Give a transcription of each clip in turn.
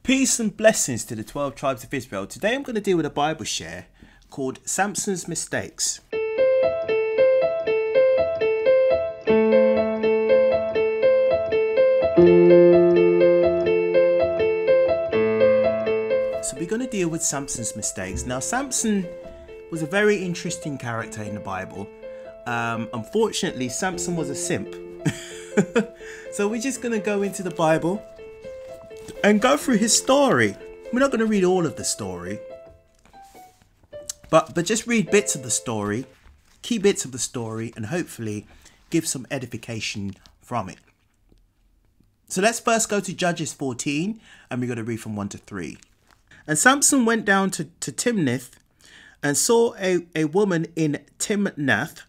Peace and blessings to the 12 tribes of Israel. Today I'm going to deal with a Bible share called Samson's Mistakes. So we're going to deal with Samson's mistakes. Now, Samson was a very interesting character in the Bible. Unfortunately, Samson was a simp. So we're just going to go into the Bible and go through his story. We're not going to read all of the story, but just read bits of the story, key bits of the story, and hopefully give some edification from it. So let's first go to Judges 14, and we're going to read from 1 to 3. And Samson went down to Timnath and saw a woman in Timnath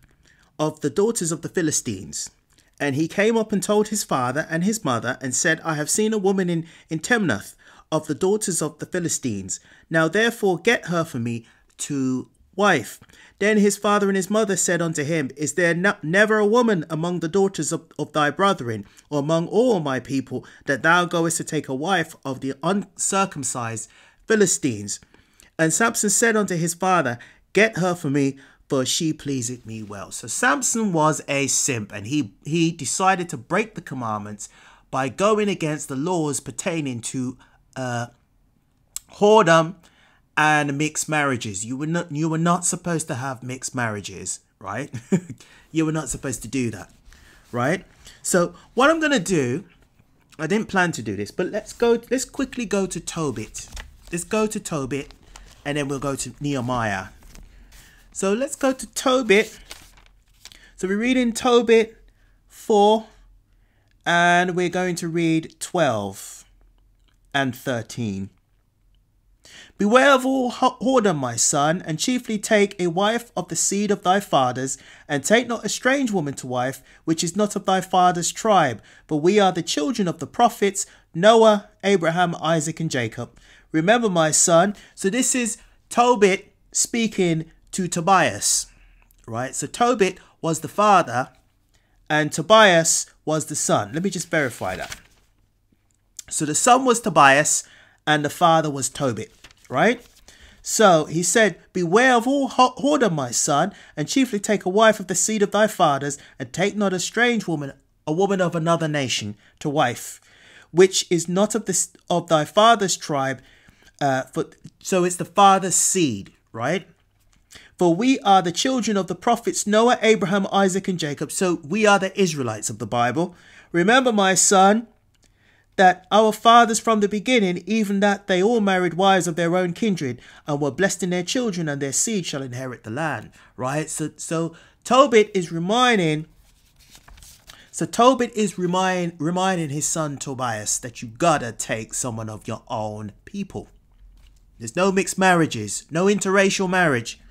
of the daughters of the Philistines. And he came up and told his father and his mother and said, I have seen a woman in Timnath of the daughters of the Philistines. Now therefore get her for me to wife. Then his father and his mother said unto him, Is there never a woman among the daughters of thy brethren, or among all my people, that thou goest to take a wife of the uncircumcised Philistines? And Samson said unto his father, Get her for me, for she pleaseth me well. So Samson was a simp, and he decided to break the commandments by going against the laws pertaining to whoredom and mixed marriages. You were not supposed to have mixed marriages, right? You were not supposed to do that, right? So what I'm going to do, I didn't plan to do this, but let's quickly go to Tobit. Let's go to Tobit, and then we'll go to Nehemiah. So let's go to Tobit. So we're reading Tobit 4, and we're going to read 12 and 13. Beware of all whoredom, my son, and chiefly take a wife of the seed of thy fathers, and take not a strange woman to wife, which is not of thy father's tribe. For we are the children of the prophets, Noah, Abraham, Isaac, and Jacob. Remember, my son. So this is Tobit speaking to Tobias, right? So Tobit was the father and Tobias was the son. Let me just verify that. So the son was Tobias and the father was Tobit, right? So he said, Beware of all whoredom, my son, and chiefly take a wife of the seed of thy fathers, and take not a strange woman, a woman of another nation, to wife, which is not of thy father's tribe. So it's the father's seed, right? For we are the children of the prophets Noah, Abraham, Isaac, and Jacob. So we are the Israelites of the Bible. Remember, my son, that our fathers from the beginning, even that they all married wives of their own kindred, and were blessed in their children, and their seed shall inherit the land. Right? So Tobit is reminding. So Tobit is reminding his son Tobias that you gotta take someone of your own people. There's no mixed marriages, no interracial marriage.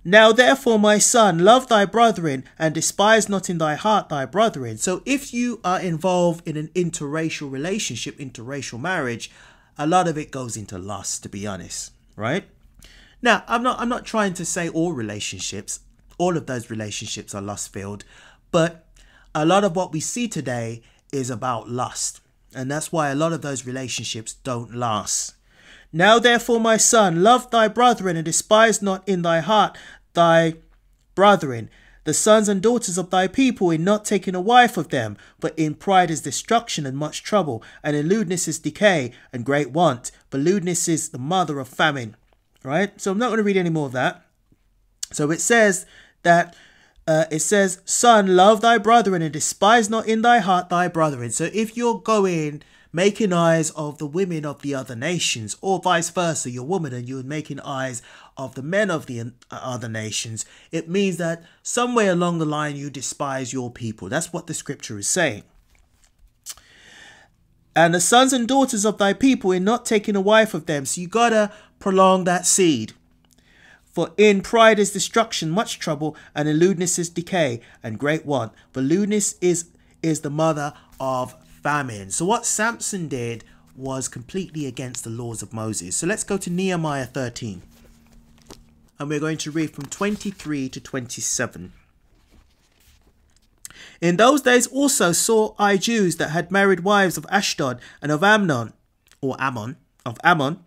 Now therefore, my son, love thy brethren, and despise not in thy heart thy brethren. So if you are involved in an interracial relationship, interracial marriage, a lot of it goes into lust, to be honest, right? Now, I'm not trying to say all relationships, all of those relationships are lust-filled, but a lot of what we see today is about lust. And that's why a lot of those relationships don't last. Now therefore, my son, love thy brethren, and despise not in thy heart thy brethren, the sons and daughters of thy people, in not taking a wife of them. But in pride is destruction and much trouble, and in lewdness is decay and great want. For lewdness is the mother of famine. Right? So I'm not going to read any more of that. So it says that, son, love thy brethren, and despise not in thy heart thy brethren. So if you're making eyes of the women of the other nations, or vice versa, you're a woman and you're making eyes of the men of the other nations, it means that somewhere along the line you despise your people. That's what the scripture is saying. And the sons and daughters of thy people, in not taking a wife of them. So you gotta prolong that seed. For in pride is destruction, much trouble, and in lewdness is decay and great want. For lewdness is the mother of famine. So what Samson did was completely against the laws of Moses. So let's go to Nehemiah 13. And we're going to read from 23 to 27. In those days also saw I Jews that had married wives of Ashdod and of Ammon, or Ammon, of Ammon,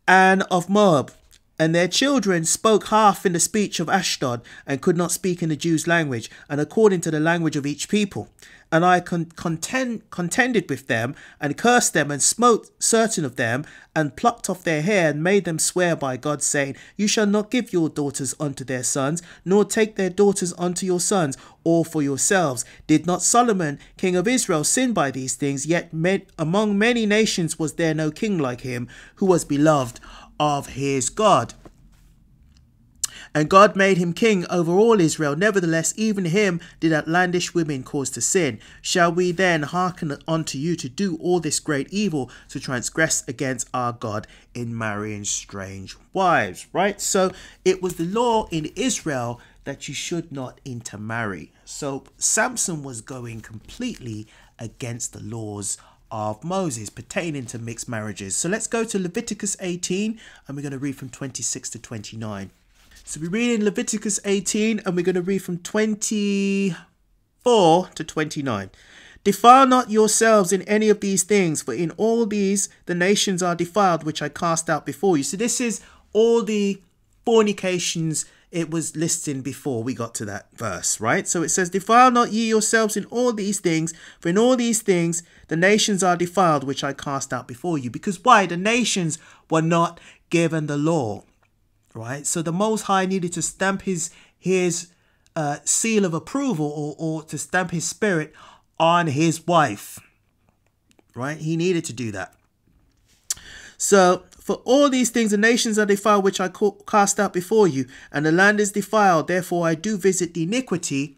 and of Moab. And their children spoke half in the speech of Ashdod, and could not speak in the Jews' language, and according to the language of each people. And I contended with them, and cursed them, and smote certain of them, and plucked off their hair, and made them swear by God, saying, You shall not give your daughters unto their sons, nor take their daughters unto your sons, or for yourselves. Did not Solomon, king of Israel, sin by these things? Yet among many nations was there no king like him, who was beloved of his God. And God made him king over all Israel. Nevertheless, even him did outlandish women cause to sin. Shall we then hearken unto you to do all this great evil, to transgress against our God in marrying strange wives? Right? So it was the law in Israel that you should not intermarry. So Samson was going completely against the laws of Moses pertaining to mixed marriages. So let's go to Leviticus 18, and we're going to read from 26 to 29. So we read in Leviticus 18, and we're going to read from 24 to 29. Defile not yourselves in any of these things, for in all these the nations are defiled, which I cast out before you. So this is all the fornications it was listing before we got to that verse, right? So it says, Defile not ye yourselves in all these things, for in all these things the nations are defiled, which I cast out before you. Because why? The nations were not given the law. Right, so the Most High needed to stamp his seal of approval, or to stamp his spirit on his wife. Right, he needed to do that. So for all these things the nations are defiled, which I cast out before you, and the land is defiled. Therefore I do visit the iniquity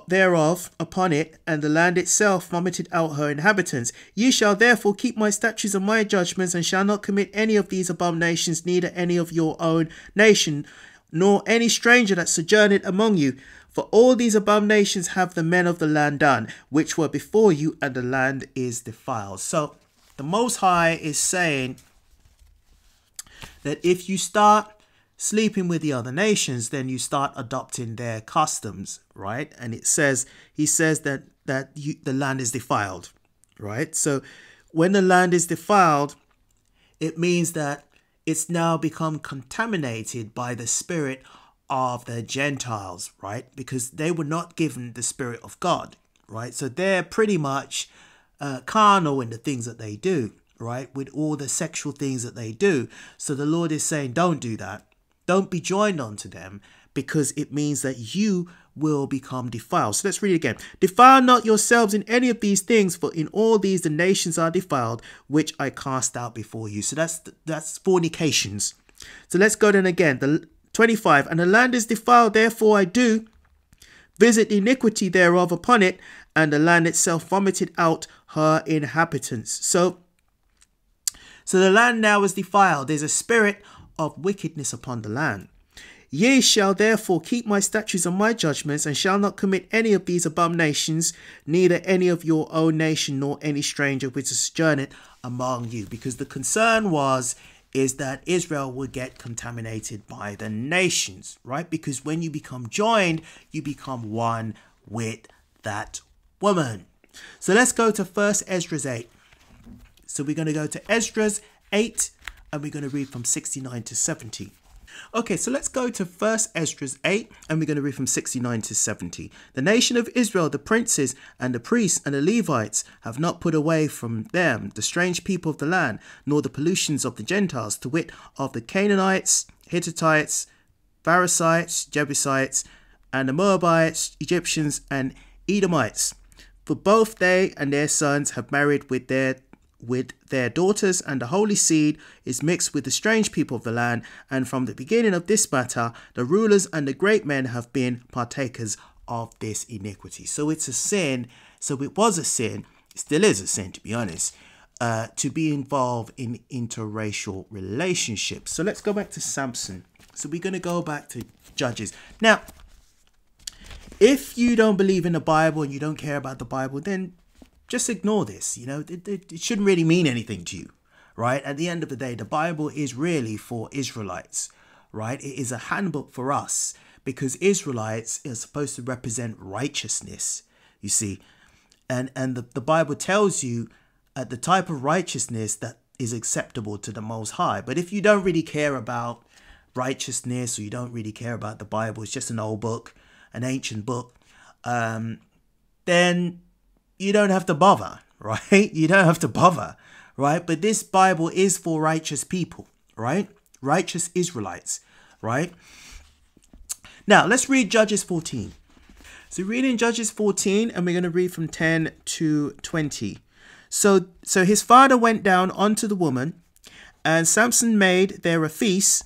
thereof upon it, and the land itself vomited out her inhabitants. Ye shall therefore keep my statutes and my judgments, and shall not commit any of these abominations, neither any of your own nation, nor any stranger that sojourneth among you. For all these abominations have the men of the land done, which were before you, and the land is defiled. So the Most High is saying that if you start sleeping with the other nations, then you start adopting their customs, right? And he says that the land is defiled, right? So when the land is defiled, it means that it's now become contaminated by the spirit of the Gentiles, right? Because they were not given the spirit of God, right? So they're pretty much carnal in the things that they do, right? With all the sexual things that they do. So the Lord is saying, don't do that. Don't be joined unto them, because it means that you will become defiled. So let's read it again. Defile not yourselves in any of these things, for in all these the nations are defiled, which I cast out before you. So that's fornications. So let's go then again. The 25. And the land is defiled, therefore I do visit the iniquity thereof upon it, and the land itself vomited out her inhabitants. So the land now is defiled. There's a spirit of wickedness upon the land. Ye shall therefore keep my statutes and my judgments, and shall not commit any of these abominations, neither any of your own nation, nor any stranger which is sojourneth among you. Because the concern is that Israel would get contaminated by the nations, right? Because when you become joined, you become one with that woman. So let's go to 1 Esdras 8. So we're going to go to Esdras 8, and we're going to read from 69 to 70. Okay, so let's go to 1 Esdras 8, and we're going to read from 69 to 70. The nation of Israel, the princes and the priests and the Levites, have not put away from them the strange people of the land, nor the pollutions of the Gentiles, to wit, of the Canaanites, Hittites, Perizzites, Jebusites, and the Moabites, Egyptians, and Edomites. For both they and their sons have married with their daughters, and the holy seed is mixed with the strange people of the land. And from the beginning of this matter, the rulers and the great men have been partakers of this iniquity. So it's a sin. So it was a sin. It still is a sin, to be honest, to be involved in interracial relationships. So let's go back to Samson. So we're going to go back to Judges. Now, if you don't believe in the Bible and you don't care about the Bible, then just ignore this. You know, it shouldn't really mean anything to you, right? At the end of the day, the Bible is really for Israelites, right? It is a handbook for us, because Israelites are supposed to represent righteousness, you see. And the Bible tells you the type of righteousness that is acceptable to the Most High. But if you don't really care about righteousness, or you don't really care about the Bible, it's just an old book, an ancient book, then you don't have to bother, right? You don't have to bother, right? But this Bible is for righteous people, right? Righteous Israelites, right? Now, let's read Judges 14. So reading Judges 14, and we're going to read from 10 to 20. So his father went down unto the woman, and Samson made there a feast,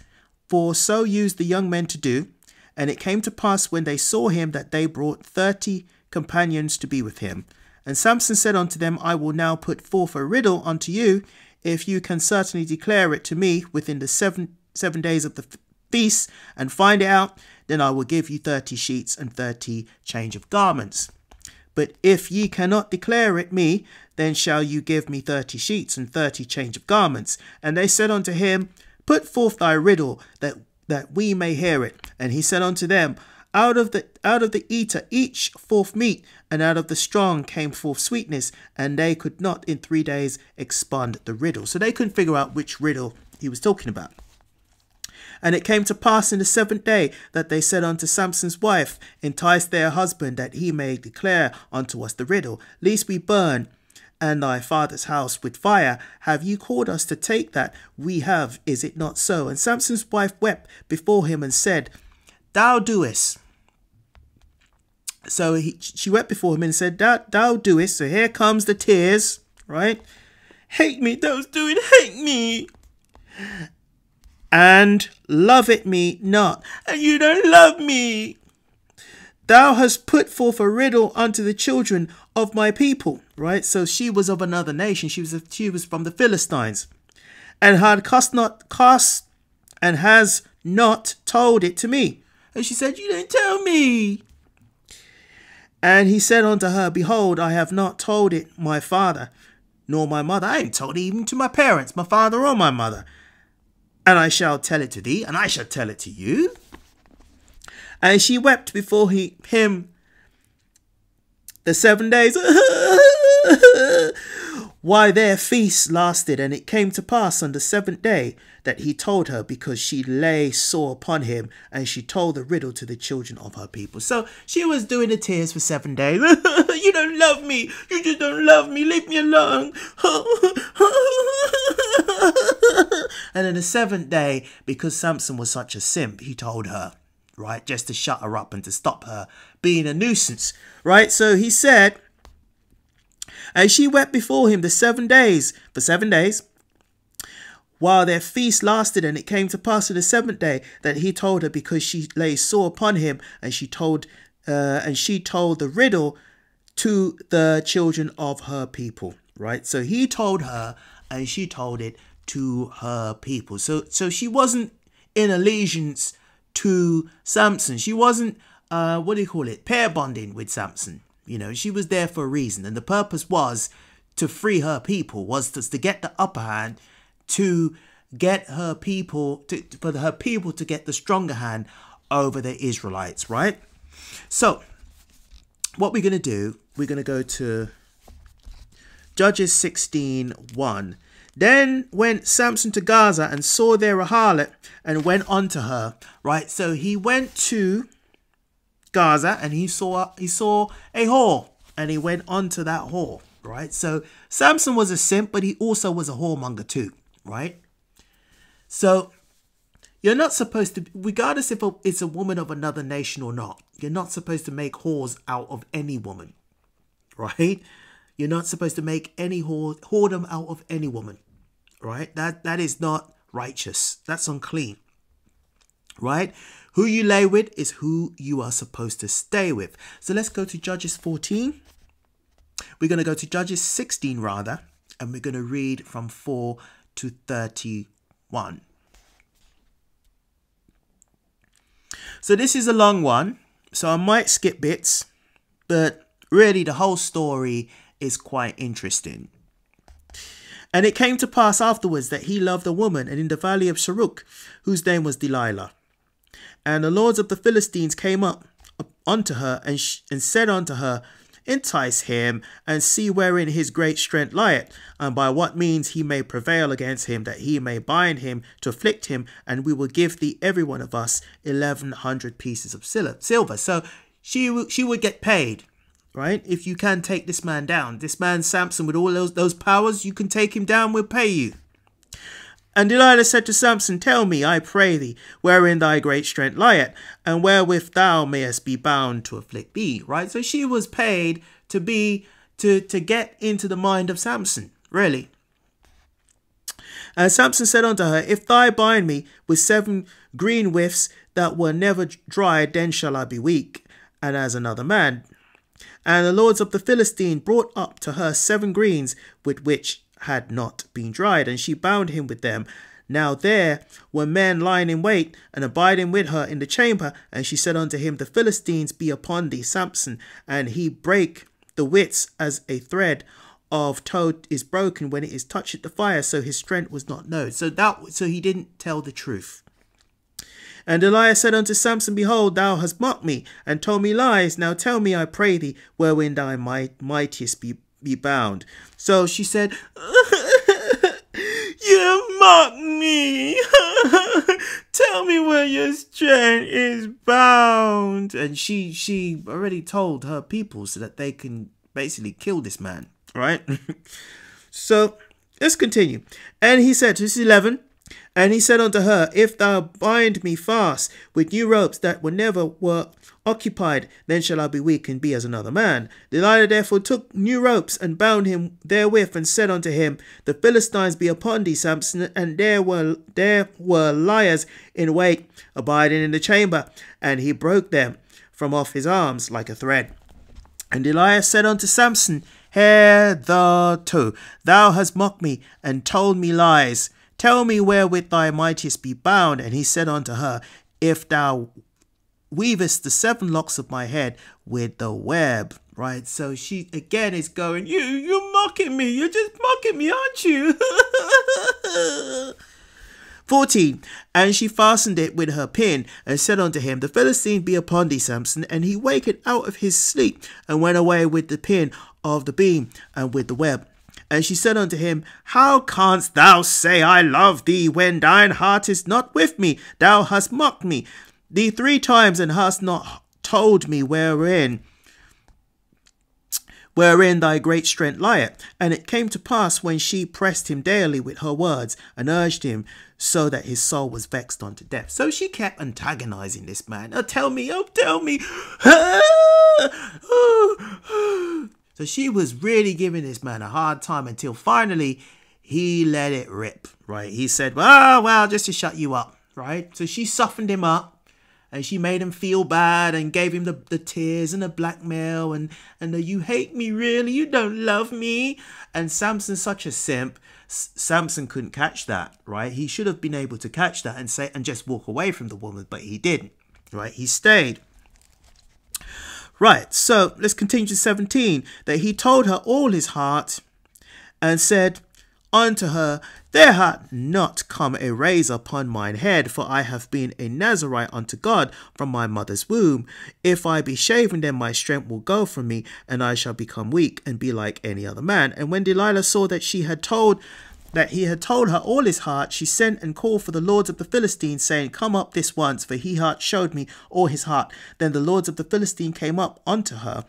for so used the young men to do. And it came to pass when they saw him that they brought 30 companions to be with him. And Samson said unto them, I will now put forth a riddle unto you, if you can certainly declare it to me within the seven days of the feast, and find it out, then I will give you 30 sheets and 30 change of garments. But if ye cannot declare it me, then shall you give me 30 sheets and 30 change of garments. And they said unto him, Put forth thy riddle, that we may hear it. And he said unto them, Out of the eater each forth meat, and out of the strong came forth sweetness, and they could not in 3 days expund the riddle. So they couldn't figure out which riddle he was talking about. And it came to pass in the 7th day that they said unto Samson's wife, Entice their husband, that he may declare unto us the riddle, lest we burn and thy father's house with fire. Have you called us to take that we have? Is it not so? And Samson's wife wept before him and said, Thou doest. So she wept before him and said, Thou doest. So here comes the tears, right? Hate me, thou doest hate me. And love it me not, and you don't love me. Thou hast put forth a riddle unto the children of my people, right? So she was of another nation. She was from the Philistines, and had cast and has not told it to me. And she said, You didn't tell me. And he said unto her, Behold, I have not told it my father nor my mother. I ain't told it even to my parents, my father or my mother. And I shall tell it to thee, and I shall tell it to you. And she wept before him the 7 days, why their feast lasted. And it came to pass on the 7th day that he told her, because she lay sore upon him, and she told the riddle to the children of her people. So she was doing the tears for 7 days. You don't love me. You just don't love me. Leave me alone. And then the 7th day, because Samson was such a simp, he told her, right, just to shut her up and to stop her being a nuisance, right? So he said, and she wept before him for 7 days, while their feast lasted. And it came to pass on the 7th day that he told her, because she lay sore upon him, and she told the riddle to the children of her people, right? So he told her, and she told it to her people. So she wasn't in allegiance to Samson. She wasn't pair bonding with Samson. You know, she was there for a reason, and the purpose was to free her people, was to get the upper hand, to get her people for her people to get the stronger hand over the Israelites, right? So what we're going to do, we're going to go to Judges 16:1. Then went Samson to Gaza, and saw there a harlot, and went unto her, right? So he went to Gaza, and he saw a whore, and he went unto that whore, right? So Samson was a simp, but he also was a whoremonger too, right? So you're not supposed to, regardless if it's a woman of another nation or not, you're not supposed to make whores out of any woman, right? You're not supposed to make any whoredom out of any woman, right? That is not righteous. That's unclean, right? Who you lay with is who you are supposed to stay with. So let's go to Judges 14. We're going to go to Judges 16 rather, and we're going to read from 4 to 31. So this is a long one, so I might skip bits, but really the whole story is quite interesting. And it came to pass afterwards that he loved a woman, and in the valley of Sharuk, whose name was Delilah. And the lords of the Philistines came up unto her, and said unto her, entice him, and see wherein his great strength lieth, and by what means he may prevail against him, that he may bind him to afflict him, and we will give thee every one of us 1,100 pieces of silver. So she would get paid, right? If you can take this man down, this man Samson with all those powers, you can take him down, we'll pay you. And Delilah said to Samson, tell me, I pray thee, wherein thy great strength lieth, and wherewith thou mayest be bound to afflict thee. Right? So she was paid to get into the mind of Samson, really. And Samson said unto her, if thou bind me with 7 green withs that were never dried, then shall I be weak, and as another man. And the lords of the Philistine brought up to her 7 greens with which had not been dried, and she bound him with them. Now there were men lying in wait and abiding with her in the chamber, and she said unto him, the Philistines be upon thee, Samson. And he brake the wits as a thread of tow is broken when it is touched at the fire, so his strength was not known. So he didn't tell the truth. And Delilah said unto Samson, behold, thou hast mocked me and told me lies. Now tell me, I pray thee, wherein thy mightiest be bound. So she said, you mock me. Tell me where your strength is bound. And she already told her people so that they can basically kill this man, right? So let's continue. And he said, this is 11. And he said unto her, if thou bind me fast with new ropes that were occupied, then shall I be weak and be as another man. Delilah therefore took new ropes and bound him therewith, and said unto him, the Philistines be upon thee, Samson. And there were liars in wait, abiding in the chamber, and he broke them from off his arms like a thread. And Delilah said unto Samson, hitherto thou hast mocked me and told me lies. Tell me wherewith thy mightiest be bound. And he said unto her, if thou weavest the 7 locks of my head with the web. Right? So she again is going, you're mocking me. You're just mocking me, aren't you? 14. And she fastened it with her pin, and said unto him, the Philistine be upon thee, Samson. And he wakened out of his sleep, and went away with the pin of the beam, and with the web. And she said unto him, how canst thou say I love thee, when thine heart is not with me? Thou hast mocked me thee 3 times, and hast not told me wherein thy great strength lieth. And it came to pass, when she pressed him daily with her words, and urged him, so that his soul was vexed unto death. So she kept antagonizing this man. Oh, tell me. So she was really giving this man a hard time, until finally he let it rip, right? He said, well, just to shut you up, right? So she softened him up, and she made him feel bad, and gave him the tears and the blackmail and the you hate me, really? You don't love me? And Samson's such a simp. Samson couldn't catch that, right? He should have been able to catch that and just walk away from the woman, but he didn't, right? He stayed. Right, so let's continue to 17. That he told her all his heart, and said unto her, there hath not come a razor upon mine head, for I have been a Nazarite unto God from my mother's womb. If I be shaven, then my strength will go from me, and I shall become weak, and be like any other man. And when Delilah saw that he had told her all his heart, she sent and called for the lords of the Philistines, saying, come up this once, for he hath showed me all his heart. Then the lords of the Philistine came up unto her,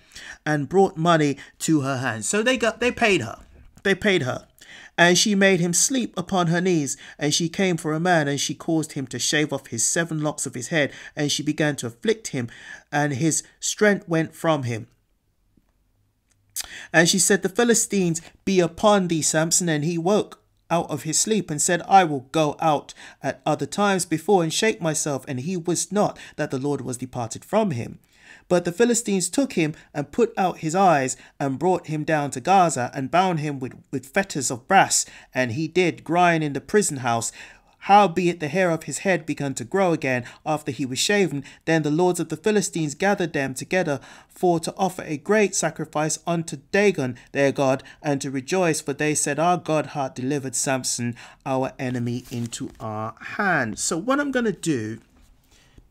and brought money to her hand. So they paid her. And she made him sleep upon her knees. And she came for a man, and she caused him to shave off his 7 locks of his head. And she began to afflict him, and his strength went from him. And she said, the Philistines be upon thee, Samson. And he woke out of his sleep, and said, I will go out at other times before, and shake myself. And he wist not that the Lord was departed from him. But the Philistines took him, and put out his eyes, and brought him down to Gaza, and bound him with fetters of brass. And he did grind in the prison house. Howbeit the hair of his head began to grow again after he was shaven. Then the lords of the Philistines gathered them together for to offer a great sacrifice unto Dagon their god, and to rejoice, for they said, our God hath delivered Samson our enemy into our hand. So what I'm going to do,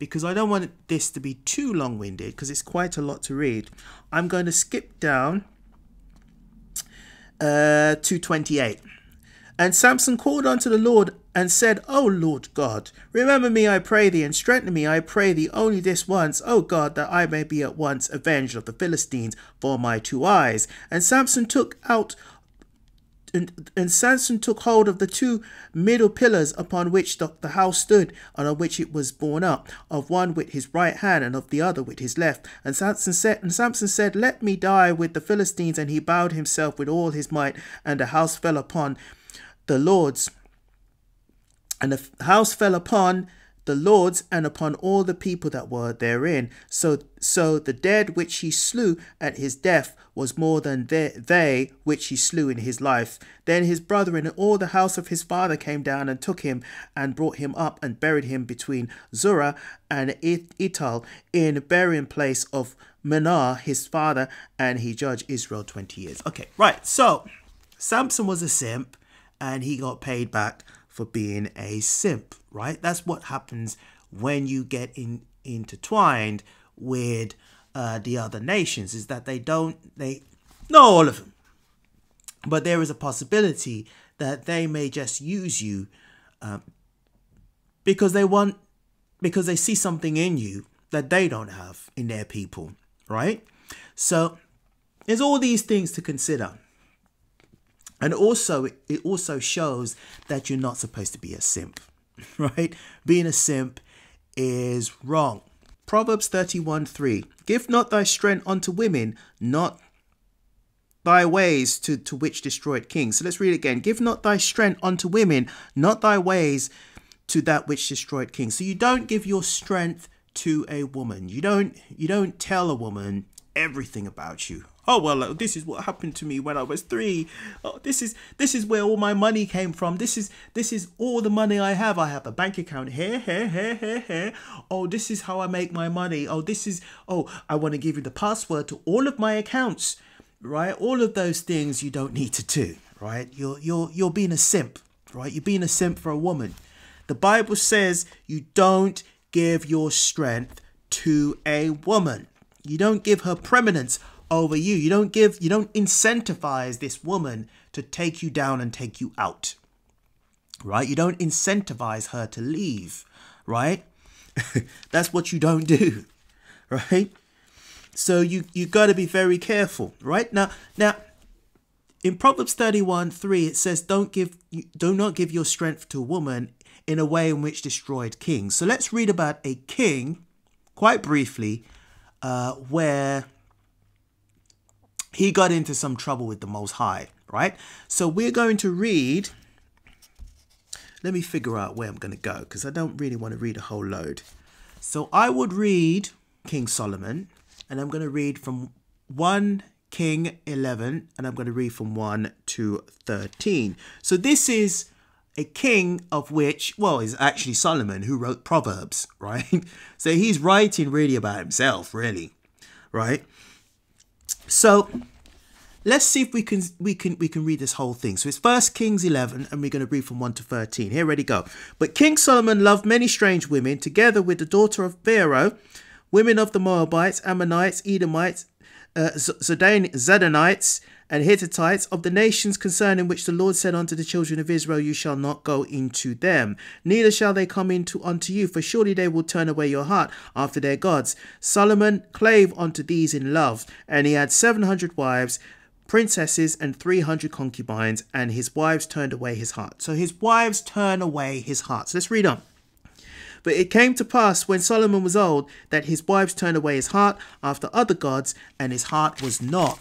because I don't want this to be too long-winded, because it's quite a lot to read, I'm going to skip down to 28. And Samson called unto the Lord and said, O Lord God, remember me, I pray thee, and strengthen me, I pray thee, only this once, O God, that I may be at once avenged of the Philistines for my 2 eyes. And Samson took hold of the 2 middle pillars upon which the house stood, and on which it was borne up, of one with his right hand, and of the other with his left. And Samson said, Let me die with the Philistines. And he bowed himself with all his might, and the house fell upon the Lord's, and the house fell upon the Lord's and upon all the people that were therein. So the dead which he slew at his death was more than they which he slew in his life. Then his brethren and all the house of his father came down and took him and brought him up and buried him between Zorah and Etal in burying place of Manoah his father, and he judged Israel 20 years. Okay, right. So Samson was a simp, and he got paid back for being a simp, right? That's what happens when you get intertwined with the other nations, is that not all of them, but there is a possibility that they may just use you because they see something in you that they don't have in their people, right? So there's all these things to consider. And also, it also shows that you're not supposed to be a simp, right? Being a simp is wrong. Proverbs 31:3. Give not thy strength unto women, not thy ways to which destroyed kings. So let's read it again. Give not thy strength unto women, not thy ways to that which destroyed kings. So you don't give your strength to a woman. You don't tell a woman everything about you. Oh, well, this is what happened to me when I was 3. Oh, this is where all my money came from. This is all the money I have. I have a bank account here. Oh, this is how I make my money. Oh, I want to give you the password to all of my accounts, right? All of those things you don't need to do, right? You're being a simp, right? You're being a simp for a woman. The Bible says you don't give your strength to a woman. You don't give her preeminence over you. You don't incentivize this woman to take you down and take you out, right? You don't incentivize her to leave, right? That's what you don't do, right? So you got to be very careful, right? Now in Proverbs 31:3 it says, do not give your strength to a woman in a way in which destroyed kings. So let's read about a king quite briefly where he got into some trouble with the Most High, right? So we're going to read, let me figure out where I'm going to go, because I don't really want to read a whole load. So I would read King Solomon, and I'm going to read from 1 King 11, and I'm going to read from 1 to 13. So this is a king of which, well, is actually Solomon, who wrote Proverbs, right? So he's writing really about himself, really, right? So let's see if we can read this whole thing. So it's 1 Kings 11, and we're going to read from 1 to 13. Here, ready, go. But King Solomon loved many strange women, together with the daughter of Pharaoh, women of the Moabites, Ammonites, Edomites, Zidonites, and Hittites, of the nations concerning which the Lord said unto the children of Israel, you shall not go into them, neither shall they come unto you, for surely they will turn away your heart after their gods. Solomon clave unto these in love, and he had 700 wives, princesses, and 300 concubines, and his wives turned away his heart. So his wives turn away his heart. So let's read on. But it came to pass when Solomon was old that his wives turned away his heart after other gods, and his heart was not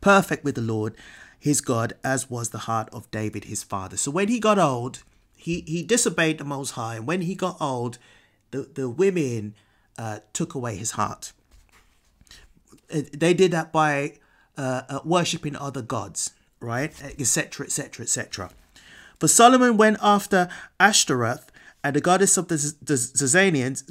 perfect with the Lord his God, as was the heart of David his father. So when he got old, he disobeyed the Most High, and when he got old, the women took away his heart. They did that by worshipping other gods, right, etc., etc., etc. For Solomon went after Ashtoreth, and the goddess of the Zidanians,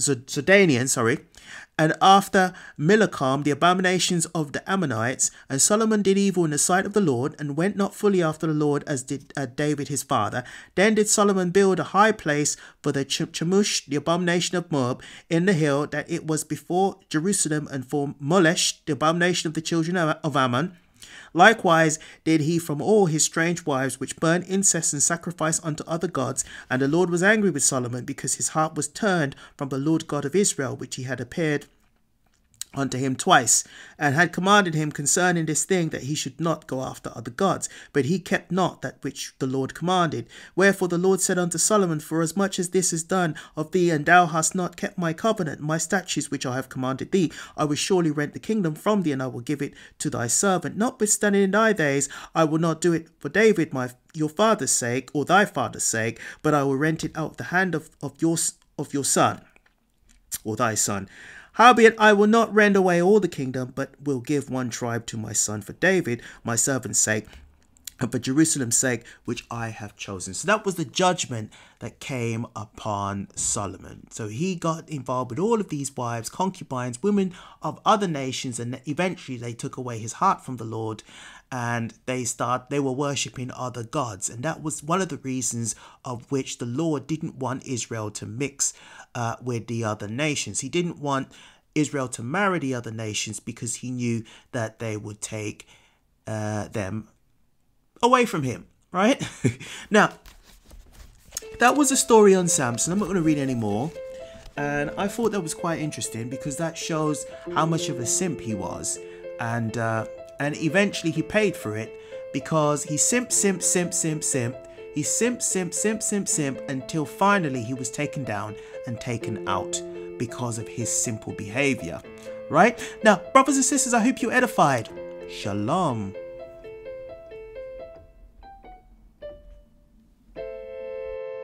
and after Milcom, the abominations of the Ammonites. And Solomon did evil in the sight of the Lord, and went not fully after the Lord, as did David his father. Then did Solomon build a high place for the Chemosh, the abomination of Moab, in the hill that it was before Jerusalem, and for Molesh, the abomination of the children of Ammon. Likewise did he from all his strange wives, which burnt incense and sacrifice unto other gods. And the Lord was angry with Solomon, because his heart was turned from the Lord God of Israel, which he had appeared unto him twice, and had commanded him concerning this thing, that he should not go after other gods. But he kept not that which the Lord commanded. Wherefore the Lord said unto Solomon, forasmuch as this is done of thee, and thou hast not kept my covenant, my statutes which I have commanded thee, I will surely rent the kingdom from thee, and I will give it to thy servant. Notwithstanding in thy days I will not do it for David your father's sake, or thy father's sake, but I will rent it out of the hand of your son, or thy son. Howbeit I will not rend away all the kingdom, but will give one tribe to my son for David, my servant's sake, and for Jerusalem's sake, which I have chosen. So that was the judgment that came upon Solomon. So he got involved with all of these wives, concubines, women of other nations, and eventually they took away his heart from the Lord, and they were worshipping other gods. And that was one of the reasons of which the Lord didn't want Israel to mix with the other nations. He didn't want Israel to marry the other nations, because he knew that they would take them away from him, right? Now, that was a story on Samson. I'm not going to read any more. And I thought that was quite interesting, because that shows how much of a simp he was. And eventually he paid for it, because he simped. He simped until finally he was taken down and taken out because of his simple behavior, right? Now, brothers and sisters, I hope you're edified. Shalom.